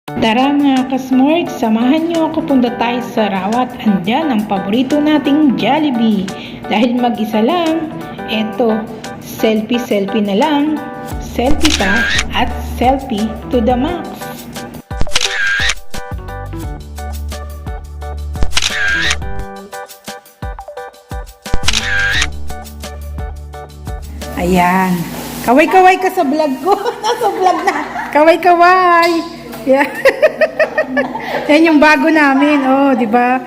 Tara mga kasmorg, samahan niyo ako punta tayo sa Rawat. Andyan ang paborito nating Jollibee. Dahil mag-isa lang, eto, selfie na lang, selfie pa at selfie to the max. Ayan. Kaway-kaway ka sa vlog ko. Nasa vlog na. Kaway-kaway. Yeah. Yan yung bago namin. Oh, di ba?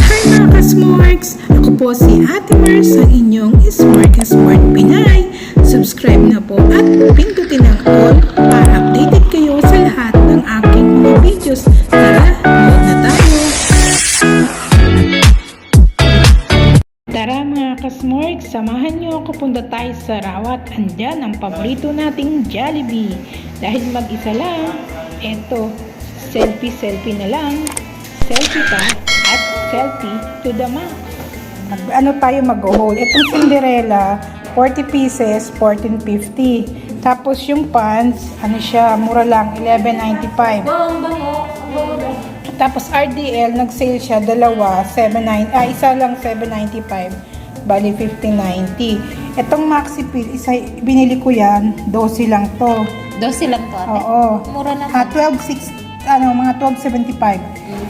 Hi mga kasmorgs. Ako po si Ate Mars, ang inyong Smart Pinay. Subscribe na po at pindutin ang all para updated kayo sa lahat ng aking mga videos. Tara, load na tayo. Tara mga kasmorg, samahan niyo ako punta tayo sa Rawat. Andyan ang paborito nating Jollibee. Dahil mag-isa lang, eto, selfie na lang, selfie pa at selfie to the max. Ano tayo mag-haul? Itong Cinderella, 40 pieces, 14.50. Tapos yung pants, ano siya, mura lang, 11.95. Tapos RDL, nag-sale siya, dalawa, isa lang 7.95, bali 15.90. Itong Maxi Pill, binili ko yan, 12 lang to. 12 lang to, ate? Oo. Mura na. Mga 12.75.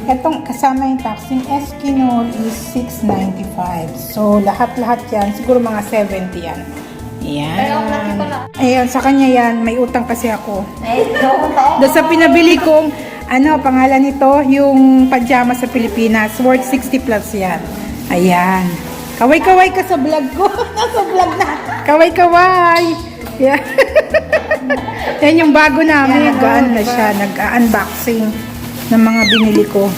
Itong kasama yung tax, yung Eskinol is 6.95. So, lahat-lahat yan, siguro mga 70 yan. Yan. Ayan, sa kanya yan, may utang kasi ako. Doon sa pinabili kong, pangalan nito, yung pajama sa Pilipinas, worth 60 plus yan. Ayan. Kaway-kaway ka sa vlog ko. Nasa vlog na. Kaway-kaway. Yeah. Yan yung bago namin. Gaan na siya. Nag-unboxing ng mga binili ko.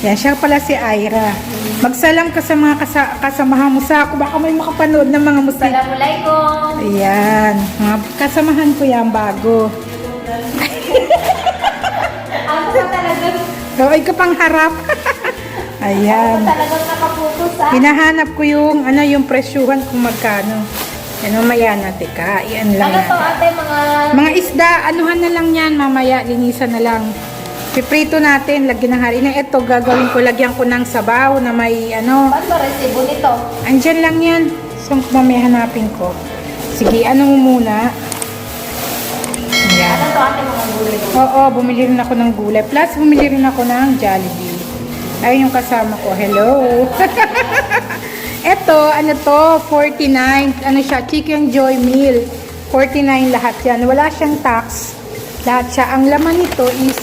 Yan. Siya pala si Ira. Magsalam ka sa mga kasamahan mo sa ako. Baka may makapanood ng mga musik. Assalamualaikum. Ayan. Mga kasamahan ko yan bago. Ako pa talagang, Gaway ka pang harap. Ayan. talagang nakaputos, ha? Hinahanap ko yung presyuhan kung magkano. Yan, mamaya natin ka. Iyan lang Ano to, natin. ate, Mga isda, anuhan na lang yan. Mamaya, linisan na lang. Piprito natin, lagyan ng harina. Ito, gagawin ko, lagyan ko ng sabaw na may Paano ba resibo nito? Andyan lang yan. So, mamaya hanapin ko. Sige, ano mo muna? Ayan. Ano to, ate, mga gulay? Oo, bumili rin ako ng gulay. Plus, bumili rin ako ng Jollibee. Ayun yung kasama ko. Hello! Eto, 49. Ano siya? Chicken Joy Meal. 49 lahat yan. Wala siyang tax. Lahat siya. Ang laman nito is,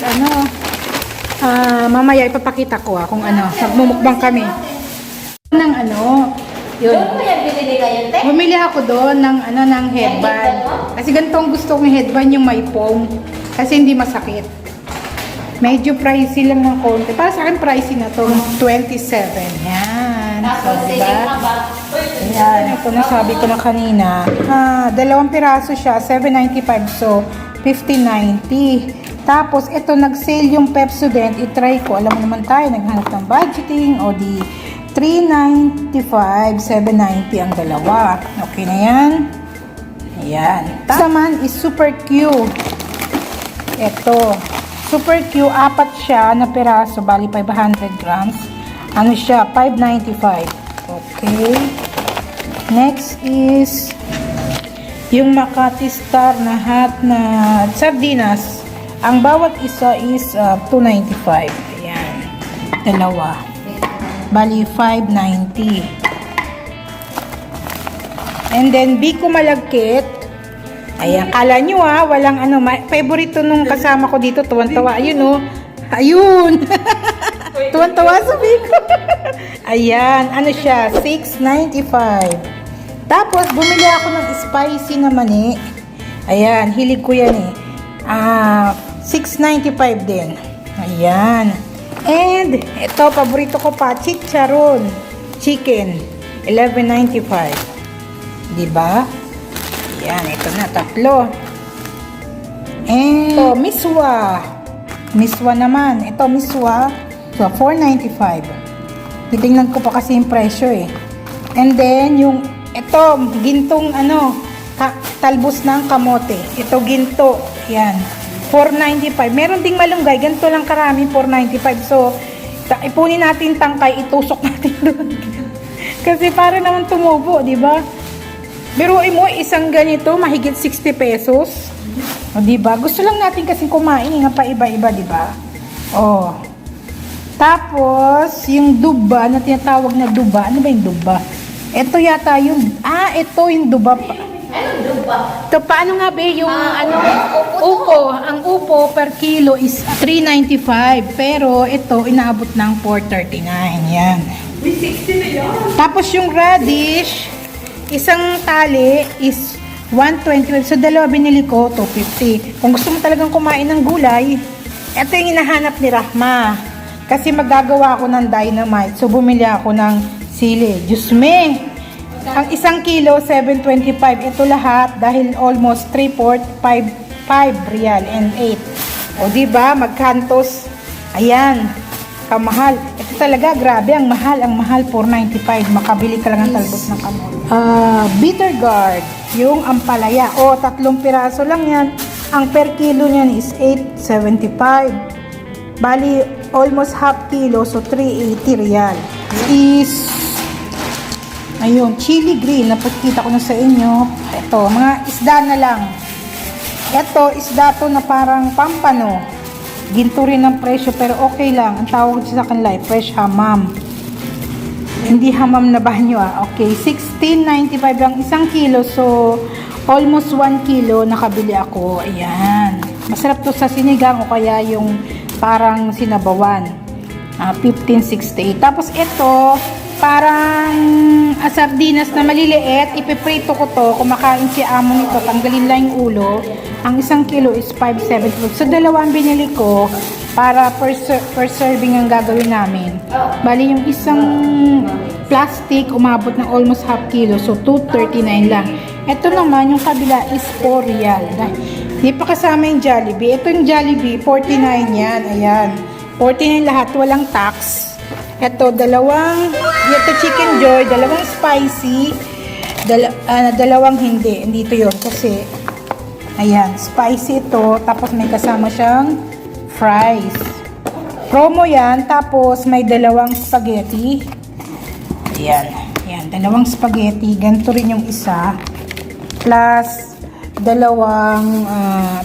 mamaya ipapakita ko kung magmumukbang kami. Yun. Doon mo yan binili ngayon, te? Bumili ako doon ng headband. Kasi ganito ang gusto kong headband, yung may foam. Kasi hindi masakit. Medyo pricey lang ng konti. Para sa akin, pricey na to. 27. Yan. Tapos, So, sige diba? na ba? Yan. Ito na sabi ko na kanina. 2 piraso siya. 7.95. So, 15.90. Tapos, ito nag-sale yung Pepsodent. I-try ko. Alam mo naman tayo, naghanap ng budgeting. O di, 3.95, 7.90 ang dalawa. Okay na yan? Ayan. Tapos naman is Super Q. Ito. Super Q, 4 siya na piraso. Bali, 500 grams. Ano siya? 5.95. Okay. Next is yung Makati Star na hot na sardinas. Ang bawat isa is 2.95. Ayan. Dalawa. Bali, 5.90. And then, Biko Malagkit. Ayan, kala nyo walang favorito nung kasama ko dito, tuwan-tawa. Ayun ayun. Tuwan-tawa sa Biko. Ayan, siya, 6.95. Tapos, bumili ako ng spicy na mani. Ayan, hilig ko yan 6.95 din. Ayan. And, ito, paborito ko pa, chicharon. Chicken. 11.95. Diba? Yan, ito na, 3. And, ito, miswa. Miswa naman. Ito, miswa. So, 4.95. Titingnan ko pa kasi yung presyo And then, ito, gintong talbos ng kamote. Ito, ginto. Yan. 495. Meron ding malunggay, ganito lang karami, 495. So, ipunin natin tangkay, itusok natin doon. Kasi para naman tumubo, di ba? Biruin mo, isang ganito, mahigit 60 pesos. O, di ba? Gusto lang natin kasi kumain, nga pa iba-iba, di ba? Oh. Tapos, yung duba, na tinatawag na duba, ano ba yung duba? Ito yata yung, ito yung duba pa. Anong duba? Ito, paano nga ba yung, upo? Ang upo per kilo is 395. Pero, ito, inaabot ng 439. Yan. May 60 na yun. Tapos, yung radish, isang tali is 120. So, dalawa binili ko, 250. Kung gusto mo talagang kumain ng gulay, ito yung hinahanap ni Rahma. Kasi magagawa ako ng dynamite. So, bumili ako ng sili. Diyos me! Ang isang kilo, 725. Ito lahat dahil almost 3/4, 5 real and 8. O, diba? Magkantos. Ayan. Kamahal. Ito talaga, grabe. Ang mahal, 495. Makabili ka lang ng talbos ng kamote. Bitter gourd. Yung ampalaya. O, 3 piraso lang yan. Ang per kilo niyan is 875. Bali, almost half kilo, so 380 real. Is, ayun, chili green, napakita ko na sa inyo. Ito, mga isda na lang. Ito, isda to na parang pampano. Ginto rin ang presyo, pero okay lang. Ang tawag sa kanila, fresh hamam. Hindi hamam na banyo, Okay, 16.95 ang isang kilo, so almost 1 kilo nakabili ako. Ayan. Masarap to sa sinigang o kaya yung parang sinabawan. 15.68. Tapos ito, parang sardinas na maliliit. Ipiprito ko to. Kumakain si amo nito. Tanggalin lang yung ulo. Ang isang kilo is 5.70. So, dalawang binili ko para per serving ang gagawin namin. Bali, yung isang plastic, umabot ng almost half kilo. So, 2.39 lang. Ito naman, yung kabila is 4 real. Di pa kasama yung Jollibee. Ito yung Jollibee, 49 yan. Ayan. 49 lahat, walang tax. Ito, ito Chicken Joy, dalawang spicy, dalawang hindi. Hindi ito yun kasi, ayan, spicy ito. Tapos may kasama siyang fries. Promo yan. Tapos may dalawang spaghetti. Ayan. Ayan, dalawang spaghetti. Ganito rin yung isa. Plus, dalawang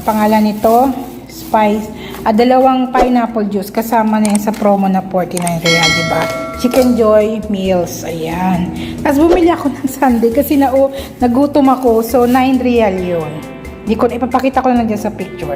pangalan nito dalawang pineapple juice kasama na yan sa promo na 49 real, diba? Chicken Joy meals, ayan. Tapos bumili ako ng sundae kasi nagutom ako, so 9 real yun. Ipapakita ko na dyan sa picture.